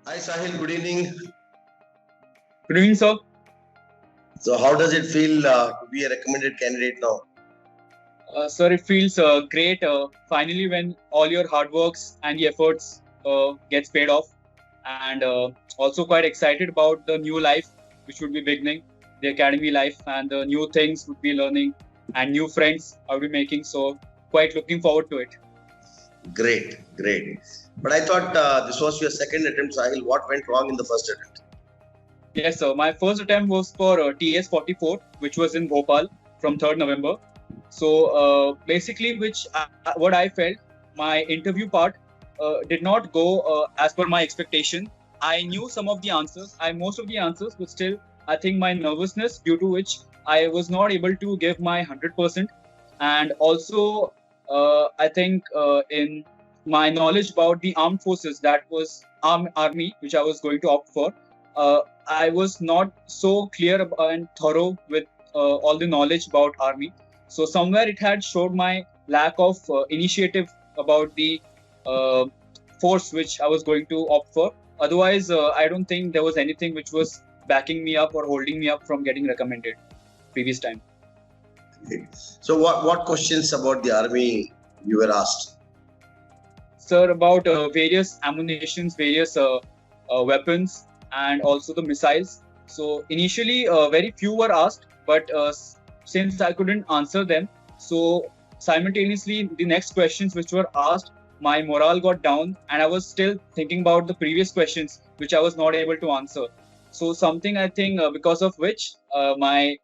Hi Sahil, good evening. Good evening, sir. So how does it feel to be a recommended candidate now? Sir, it feels great finally when all your hard works and the efforts gets paid off, and also quite excited about the new life which would be beginning, the academy life, and the new things would be learning and new friends I will be making. So quite looking forward to it. Great. But I thought this was your second attempt, Sahil. What went wrong in the first attempt? Yes, sir. My first attempt was for TS 44, which was in Bhopal from 3rd November. So basically, what I felt, my interview part did not go as per my expectation. I knew some of the answers, most of the answers, but still, I think my nervousness, due to which I was not able to give my 100%. And also, I think in my knowledge about the armed forces, that was army, which I was going to opt for, I was not so clear and thorough with all the knowledge about army. So somewhere it had showed my lack of initiative about the force which I was going to opt for. Otherwise, I don't think there was anything which was backing me up or holding me up from getting recommended previous time. So what questions about the army you were asked? Sir, about various ammunitions, various weapons, and also the missiles. So initially, very few were asked, but since I couldn't answer them, so simultaneously the next questions which were asked, my morale got down, and I was still thinking about the previous questions which I was not able to answer. So something, I think, because of which my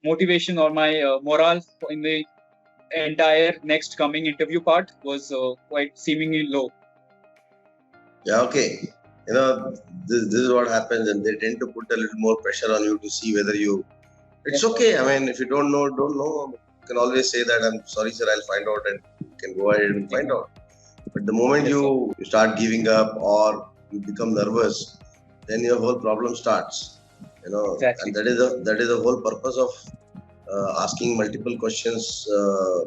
motivation or my morale in the entire next coming interview part was quite seemingly low. Yeah, okay. This is what happens, and they tend to put a little more pressure on you to see whether you. It's okay. I mean, if you don't know, you can always say that I'm sorry, sir. I'll find out, and you can go ahead and find out. But the moment you start giving up or you become nervous, then your whole problem starts. Exactly. And that is the whole purpose of asking multiple questions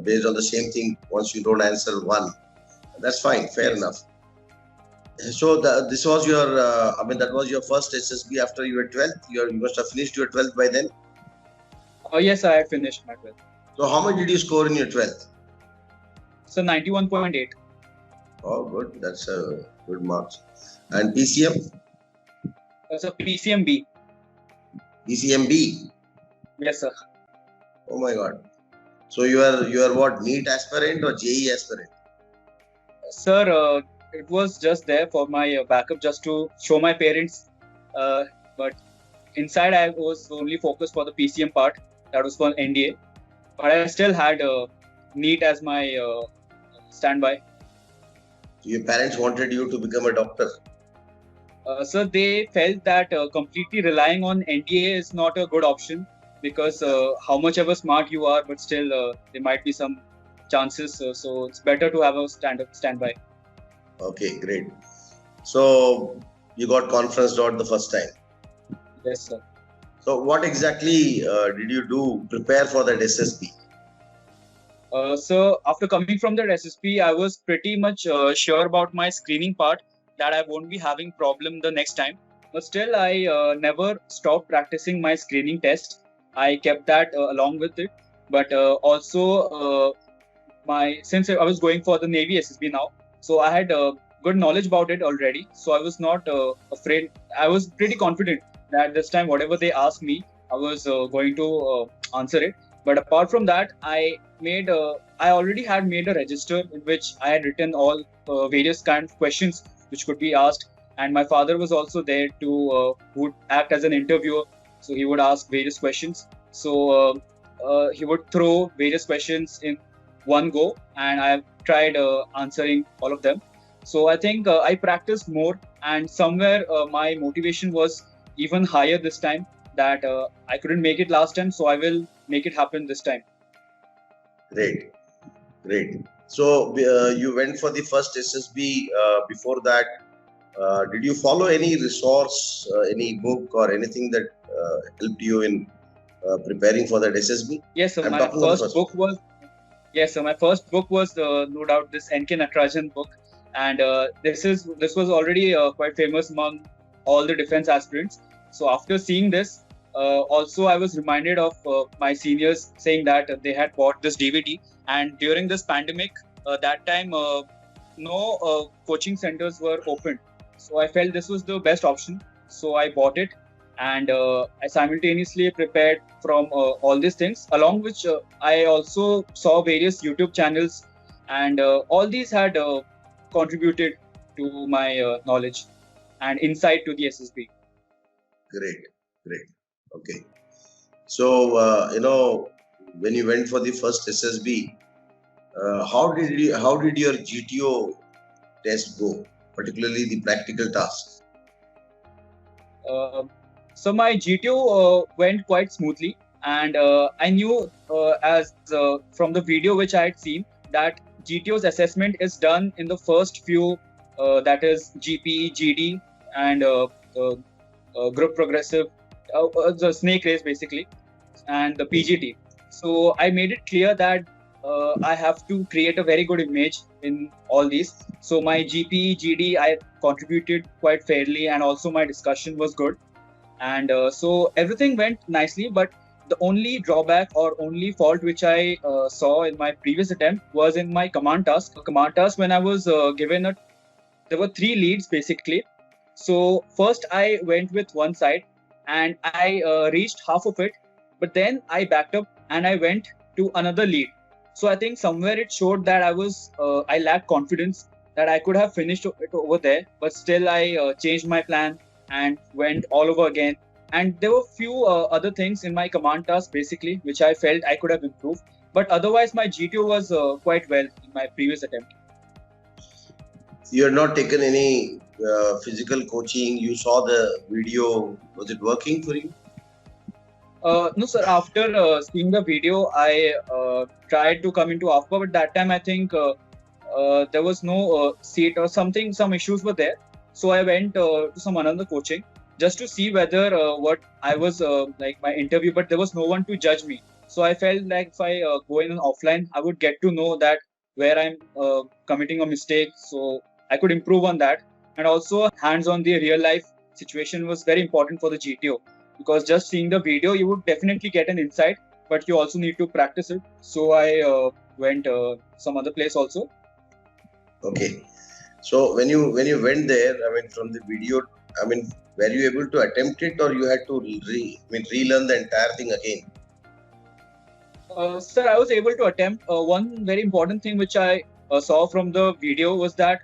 based on the same thing. Once you don't answer one, that's fine, fair enough. So this was your, that was your first SSB after you were 12th. You must have finished your 12th by then. Yes, I had finished my 12th. So how much did you score in your 12th? So 91.8. Oh, good. That's a good marks. And PCM? So PCMB. PCMB? Yes, sir. Oh my God. So you are what, NEET aspirant or JE aspirant? Sir, it was just there for my backup, just to show my parents. But inside I was only focused for the PCM part. That was for NDA. But I still had NEET as my standby. So your parents wanted you to become a doctor? So they felt that completely relying on NDA is not a good option, because how much ever smart you are, but still there might be some chances. So it's better to have a standby. Okay, great. So you got conferenced out the first time? Yes, sir. So what exactly did you do prepare for that SSB? So after coming from that SSB, I was pretty much sure about my screening part, that I won't be having problem the next time. But still, I never stopped practicing my screening test. I kept that along with it. But also, since I was going for the Navy SSB now, so I had good knowledge about it already. So I was not afraid. I was pretty confident that this time, whatever they asked me, I was going to answer it. But apart from that, I already had made a register in which I had written all various kind of questions which could be asked. And my father was also there to would act as an interviewer. So he would ask various questions. So he would throw various questions in one go, and I have tried answering all of them. So I think I practiced more, and somewhere my motivation was even higher this time, that I couldn't make it last time, so I will make it happen this time. Great. So you went for the first SSB. Before that, did you follow any resource, any book or anything that helped you in preparing for that SSB? Yes, so my first book was no doubt this NK Natarajan book. and this was already quite famous among all the defense aspirants. So after seeing this, also I was reminded of my seniors saying that they had bought this DVD, and during this pandemic, that time no coaching centers were open. So I felt this was the best option. So I bought it, and I simultaneously prepared from all these things, along which I also saw various YouTube channels, and all these had contributed to my knowledge and insight to the SSB. Great. Okay. So, when you went for the first SSB, how did your GTO test go, particularly the practical tasks? So my GTO went quite smoothly, and I knew as from the video which I had seen that GTO's assessment is done in the first few, that is GPE, GD, and group progressive, the snake race basically, and the PGT. So I made it clear that I have to create a very good image in all these. So my GPE, GD, I contributed quite fairly, and also my discussion was good. And so everything went nicely, but the only drawback or only fault which I saw in my previous attempt was in my command task. When I was given there were 3 leads basically. So first I went with one side, and I reached half of it, but then I backed up and I went to another lead. So I think somewhere it showed that I lacked confidence that I could have finished it over there, but still I changed my plan and went all over again. And there were few other things in my command task basically which I felt I could have improved, but otherwise my GTO was quite well in my previous attempt. You had not taken any physical coaching. You saw the video. Was it working for you? No, sir. After seeing the video, I tried to come into AFPA, but that time I think there was no seat or something. Some issues were there. So I went to some another coaching just to see whether what I was like my interview, but there was no one to judge me. So I felt like if I go in an offline, I would get to know that where I'm committing a mistake. So I could improve on that. And also hands on the real life situation was very important for the GTO, because just seeing the video, you would definitely get an insight, but you also need to practice it. So I went some other place also. Okay. So when you went there, I mean, from the video, I mean, were you able to attempt it, or you had to relearn the entire thing again? Sir, I was able to attempt. One very important thing which I saw from the video was that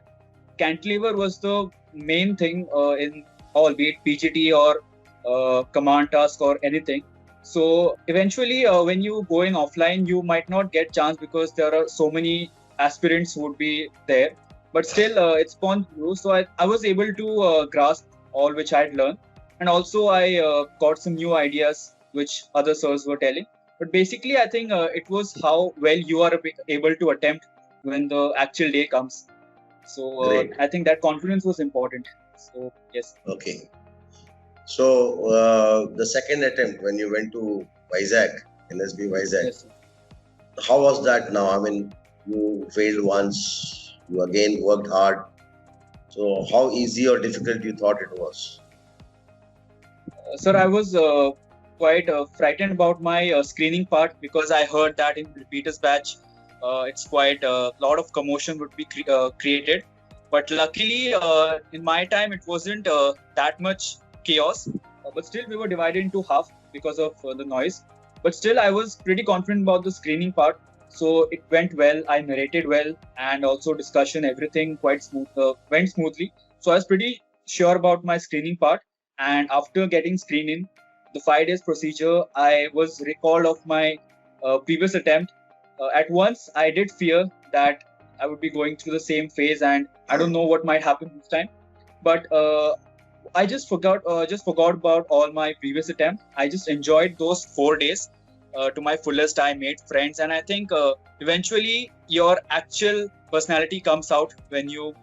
cantilever was the main thing in all, be it PGT or command task or anything. So eventually when you go in offline, you might not get chance because there are so many aspirants who would be there, but still it's upon you. So I was able to grasp all which I had learned, and also I got some new ideas which other sirs were telling. But basically I think it was how well you are able to attempt when the actual day comes. So I think that confidence was important. So yes. Okay. So the second attempt when you went to Vizag, NSB Vizag, Yes, how was that now? I mean, you failed once, you again worked hard. So how easy or difficult you thought it was? sir, I was quite frightened about my screening part, because I heard that in repeaters batch, it's quite a lot of commotion would be created. But luckily, in my time, it wasn't that much chaos. But still, we were divided into half because of the noise. But still, I was pretty confident about the screening part. So it went well. I narrated well, and also discussion, everything quite smooth, went smoothly. So I was pretty sure about my screening part. And after getting screened in, the 5 days procedure, I was recalled of my previous attempt. At once, I did fear that I would be going through the same phase, and I don't know what might happen this time. But I just forgot about all my previous attempts. I just enjoyed those 4 days to my fullest. I made friends, and I think eventually your actual personality comes out when you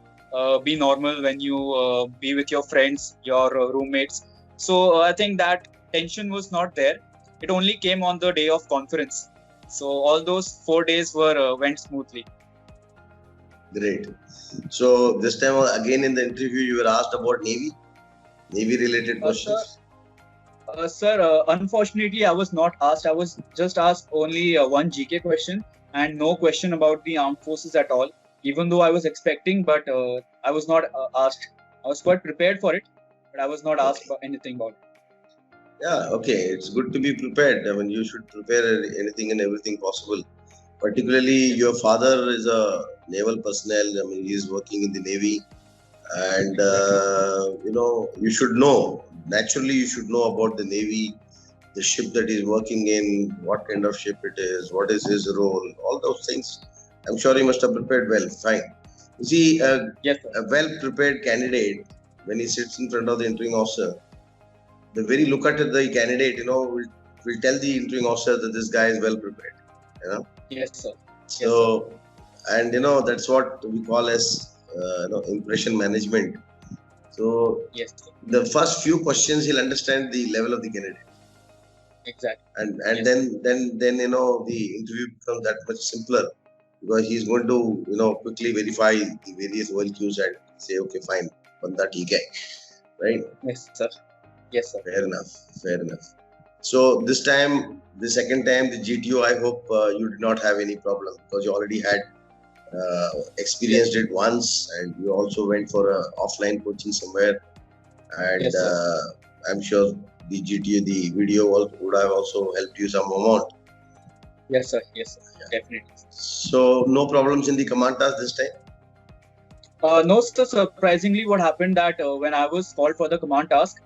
be normal, when you be with your friends, your roommates. So I think that tension was not there. It only came on the day of conference. So all those 4 days were went smoothly. Great. So this time again in the interview, you were asked about Navy related questions. Sir, unfortunately, I was not asked. I was just asked only one GK question and no question about the armed forces at all. Even though I was expecting, but I was not asked. I was quite prepared for it, but I was not asked about anything about it. Yeah, okay. It's good to be prepared. I mean, you should prepare anything and everything possible. Particularly, your father is a naval personnel. I mean, he is working in the Navy, and you should know. Naturally, you should know about the Navy, the ship that he's working in, what kind of ship it is, what is his role, all those things. I'm sure he must have prepared well. Fine. You see, Yes, sir. a well-prepared candidate, when he sits in front of the interviewing officer, the very look at the candidate, will tell the interviewing officer that this guy is well prepared. Yes, sir. So, and that's what we call as impression management. So, Yes, sir. the first few questions he'll understand the level of the candidate. Exactly. And then the interview becomes that much simpler, because he's going to quickly verify the various OLQs and say, okay, fine, banda theek hai, right? Yes, sir. Yes, sir. Fair enough. So this time, the second time, the GTO, I hope you did not have any problem, because you already had experienced it once, and you also went for a offline coaching somewhere, and Yes, sir. I'm sure the GTO, the video would have also helped you some amount. Yes, sir. Yes, sir. Yeah. Definitely. So no problems in the command task this time? No, sir. Surprisingly, what happened that when I was called for the command task,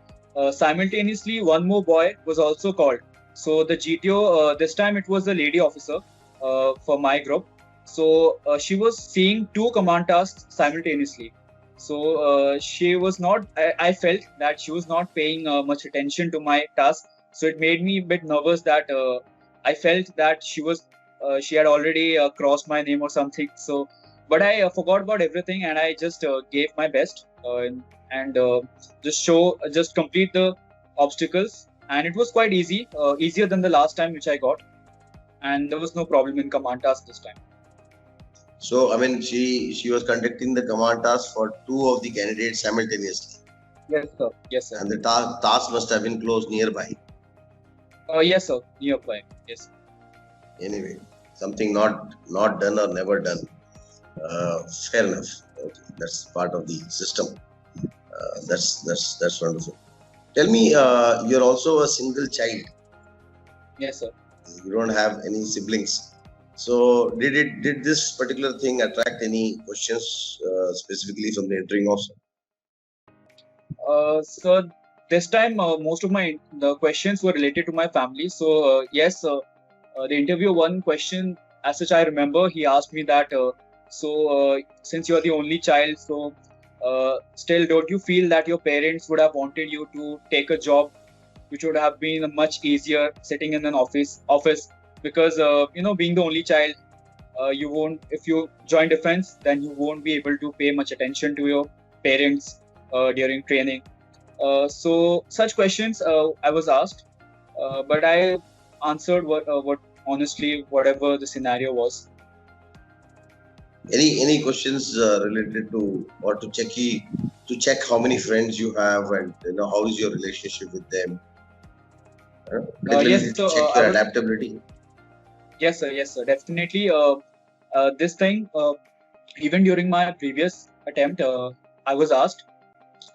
simultaneously one more boy was also called. So the GTO, this time it was a lady officer for my group. So she was seeing two command tasks simultaneously. So she was not, I felt that she was not paying much attention to my task. So it made me a bit nervous that I felt that she had already crossed my name or something. So, but I forgot about everything and I just gave my best and just complete the obstacles. And it was quite easy, easier than the last time which I got. And there was no problem in command task this time. So, I mean, she was conducting the command task for two of the candidates simultaneously. Yes, sir. Yes, sir. And the task must have been close nearby. Yes, sir. Nearby. Yes. Anyway, something not done or never done. Fair enough. Okay. That's part of the system. That's wonderful. Tell me, you're also a single child. Yes, sir. You don't have any siblings. So did this particular thing attract any questions specifically from the interviewing officer? So this time most of the questions were related to my family. So yes, the interview one question as such I remember, he asked me that since you're the only child, so still don't you feel that your parents would have wanted you to take a job which would have been much easier sitting in an office because being the only child, you won't, if you join defense, then you won't be able to pay much attention to your parents during training. So such questions I was asked, but I answered what honestly whatever the scenario was. Any questions related to or to check how many friends you have and how is your relationship with them? Yes, so check your adaptability. Yes, sir. Definitely. This thing, even during my previous attempt, I was asked,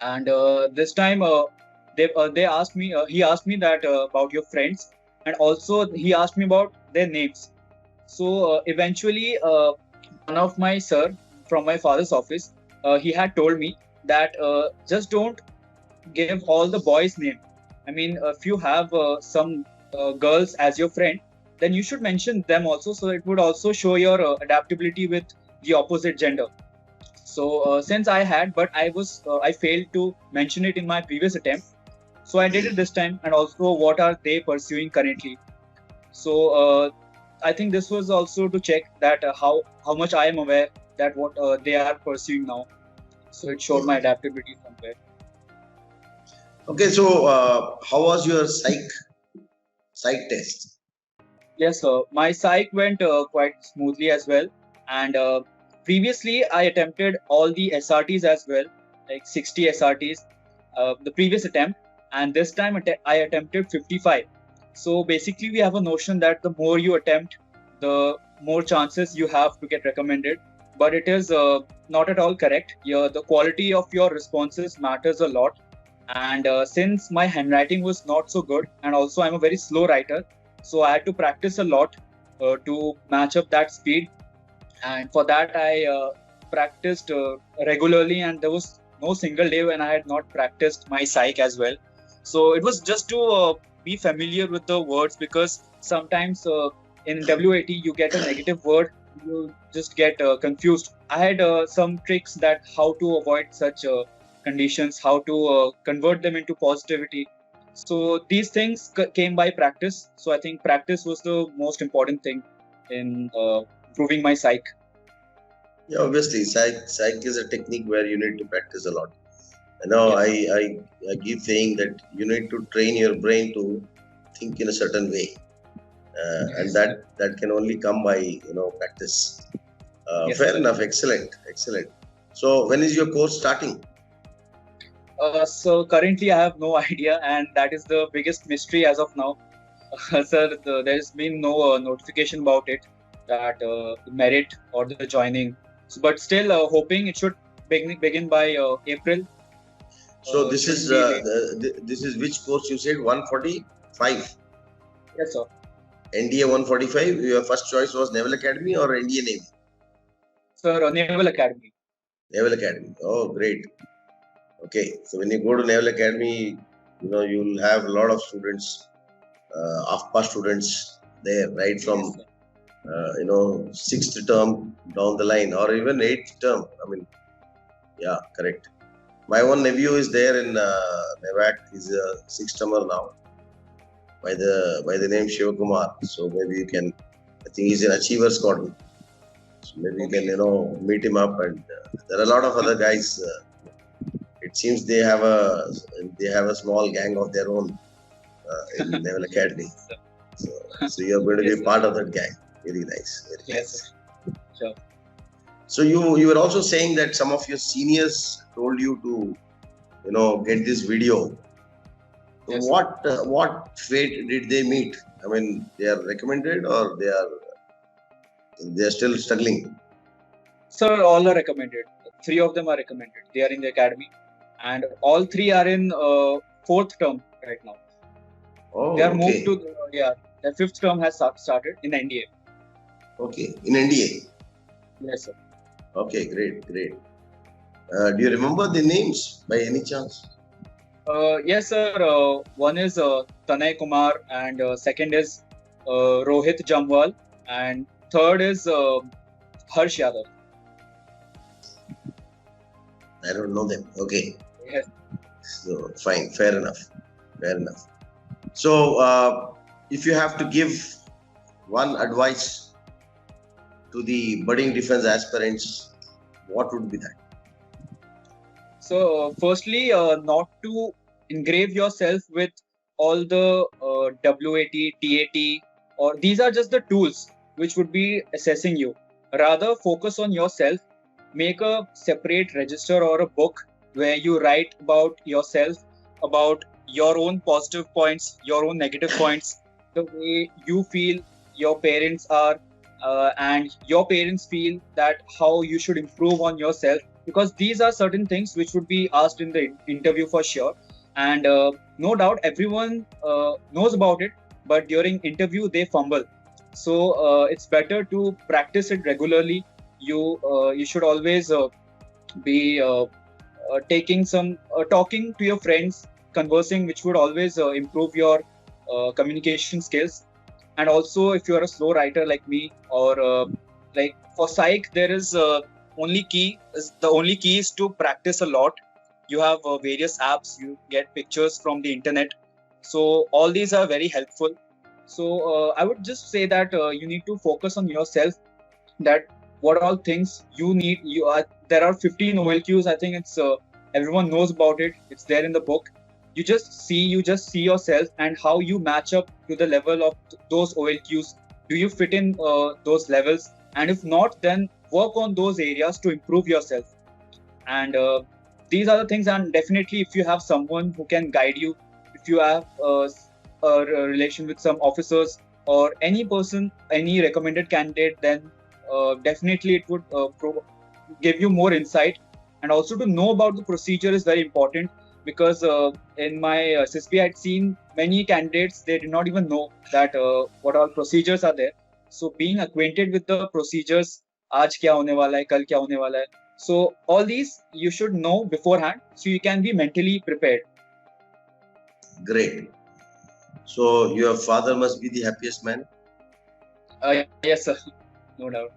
and this time they asked me. He asked me that about your friends, and also he asked me about their names. So eventually, one of my sir from my father's office, he had told me that just don't give all the boys' name. I mean, if you have some girls as your friend, then you should mention them also, so it would also show your adaptability with the opposite gender. So since I had, but I failed to mention it in my previous attempt, so I did it this time. And also, what are they pursuing currently? So I think this was also to check that how much I am aware that what they are pursuing now. So it showed my adaptability somewhere. Okay, so how was your psych test? Yes, sir. My psych went quite smoothly as well, and previously I attempted all the SRTs as well, like 60 SRTs, the previous attempt, and this time I attempted 55. So basically, we have a notion that the more you attempt, the more chances you have to get recommended. But it is not at all correct. The quality of your responses matters a lot. And since my handwriting was not so good, and also I'm a very slow writer, so I had to practice a lot to match up that speed. And for that, I practiced regularly, and there was no single day when I had not practiced my psych as well. So it was just to be familiar with the words, because sometimes in WAT you get a negative word, you just get confused. I had some tricks that how to avoid such conditions, how to convert them into positivity. So these things came by practice. So I think practice was the most important thing in improving my psych. Yeah, obviously, psych is a technique where you need to practice a lot. I keep saying that you need to train your brain to think in a certain way, and that can only come by practice. Fair enough, excellent. So when is your course starting? So currently I have no idea, and that is the biggest mystery as of now. Sir, there's been no notification about it, that the merit or the joining. So, but still hoping it should begin by April. So this is which course you said? 145? Yes, sir. NDA 145. Your first choice was Naval Academy or NDA Navy? Sir, Naval Academy. Naval Academy. Oh, great. Okay, so when you go to Naval Academy, you'll have a lot of students, AFPA students there, right from sixth term down the line, or even eighth term. I mean, yeah, correct. My one nephew is there in NAVAC. He's a sixth termer now, by the name Shivakumar. So maybe you can. I think he's an achiever squadron. So maybe you can meet him up, and there are a lot of other guys. It seems they have a small gang of their own in Naval Academy. So you're going to be part of that gang. Very nice. Very nice. Sure. So you were also saying that some of your seniors told you to get this video. Yes. What fate did they meet? I mean, they are recommended, or they are still struggling? Sir, all are recommended. 3 of them are recommended. They are in the academy, and all 3 are in 4th term right now. Oh, they are moved to the 5th term has started in NDA. Okay, in NDA. Yes, sir. Okay, great. Do you remember the names by any chance? Yes, sir. One is Tanay Kumar, and second is Rohit Jamwal, and third is Harsh Yadav. I don't know them. Okay. Yes. So fine, fair enough. So if you have to give one advice to the budding defense aspirants, what would be that? So firstly, not to engrave yourself with all the WAT, TAT, or these are just the tools which would be assessing you. Rather, focus on yourself. Make a separate register or a book where you write about yourself, about your own positive points, your own negative points, the way you feel your parents are, and your parents feel that how you should improve on yourself, because these are certain things which would be asked in the interview for sure. And no doubt everyone knows about it, but during interview they fumble. So it's better to practice it regularly. You should always be taking some talking to your friends, conversing, which would always improve your communication skills. And also, if you are a slow writer like me, or like for psych, there is the only key is to practice a lot. You have various apps, you get pictures from the internet, so all these are very helpful. So I would just say that you need to focus on yourself, that what all things you need. There are 15 OLQs. I think it's everyone knows about it. It's there in the book. You just see yourself and how you match up to the level of those OLQs. Do you fit in those levels? And if not, then work on those areas to improve yourself. And these are the things. And definitely, if you have someone who can guide you, if you have a relation with some officers or any person, any recommended candidate, then definitely it would give you more insight. And also to know about the procedure is very important, because in my SSB I had seen many candidates, they did not even know that what all procedures are there. So being acquainted with the procedures, आज क्या होने वाला है, कल क्या होने वाला है, so all these you should know beforehand, so you can be mentally prepared. Great. So your father must be the happiest man? Yes, sir. No doubt.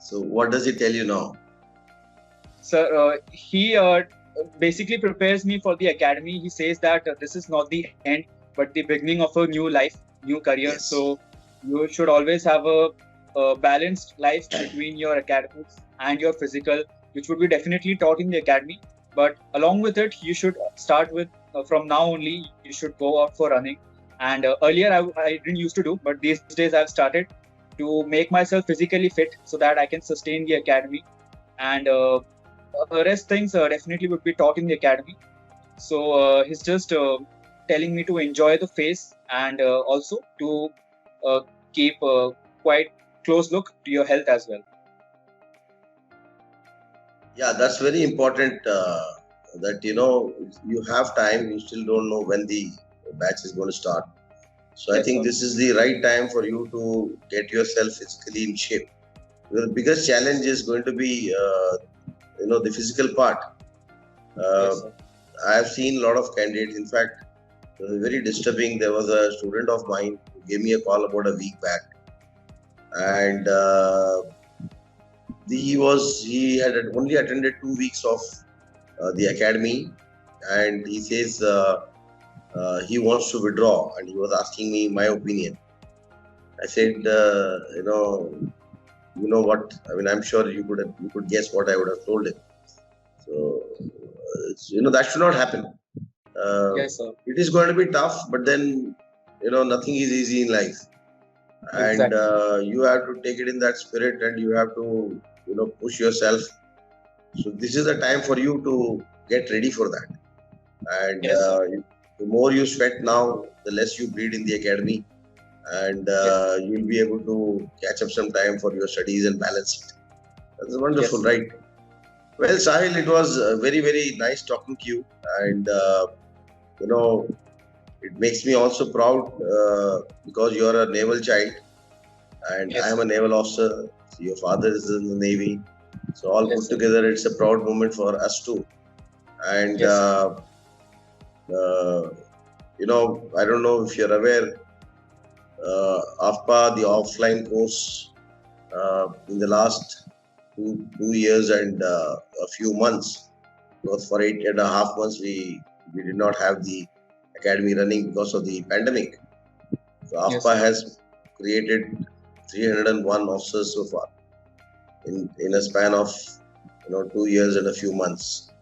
So what does he tell you now? Sir, he basically prepares me for the academy. He says that this is not the end, but the beginning of a new life, new career. Yes. So you should always have a balanced life between your academics and your physical, which would be definitely taught in the academy. But along with it, you should start with, from now only, you should go out for running. And earlier I didn't used to do, but these days I've started to make myself physically fit so that I can sustain the academy. And rest things definitely would be taught in the academy. So he's just telling me to enjoy the phase, and also to keep quite close look to your health as well. Yeah, that's very important, that you have time, you still don't know when the batch is going to start. So Yes, I think sir. this is the right time for you to get yourself physically in shape. The biggest challenge is going to be the physical part. Yes, sir. I have seen a lot of candidates. In fact, it was very disturbing. There was a student of mine who gave me a call about a week back, and he had only attended 2 weeks of the academy, and he says he wants to withdraw, and he was asking me my opinion. I said, you know what? I mean, I'm sure you could guess what I would have told him. So that should not happen. Yes, sir. It is going to be tough, but then nothing is easy in life, and Exactly. you have to take it in that spirit, and you have to push yourself. So this is the time for you to get ready for that. And Yes, sir. the more you sweat now, the less you bleed in the academy, and Yes. you'll be able to catch up some time for your studies and balance it. That's wonderful, Yes. right? Well, Sahil, it was very, very nice talking to you, and it makes me also proud, because you are a naval child, and Yes. I am a naval officer. Your father is in the Navy, so all Yes, put sir. together, it's a proud moment for us too. And Yes, sir. I don't know if you're aware, AFPA, the offline course, in the last two years and a few months, because for 8.5 months we did not have the academy running because of the pandemic. So Yes, AFPA sir. has created 301 officers so far in a span of 2 years and a few months.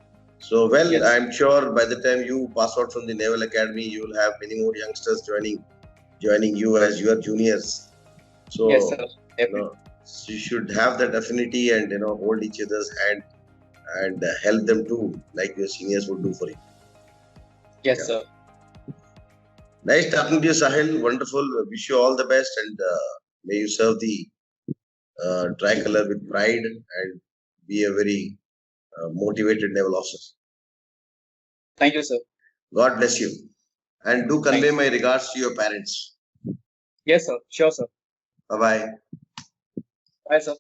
So, well, Yes. I'm sure by the time you pass out from the Naval Academy, you will have many more youngsters joining you as your juniors. So, Yes, sir. Definitely. so you should have that affinity and hold each other's hand and help them too, like your seniors would do for you. Yes, Yeah. sir. Nice talking to you, Sahil. Wonderful. Wish you all the best, and may you serve the tricolor with pride and be a very motivated naval officer. Thank you, sir. God bless you. And do Thank convey you. my regards to your parents. Yes, sir. Sure, sir. Bye-bye. Bye, sir.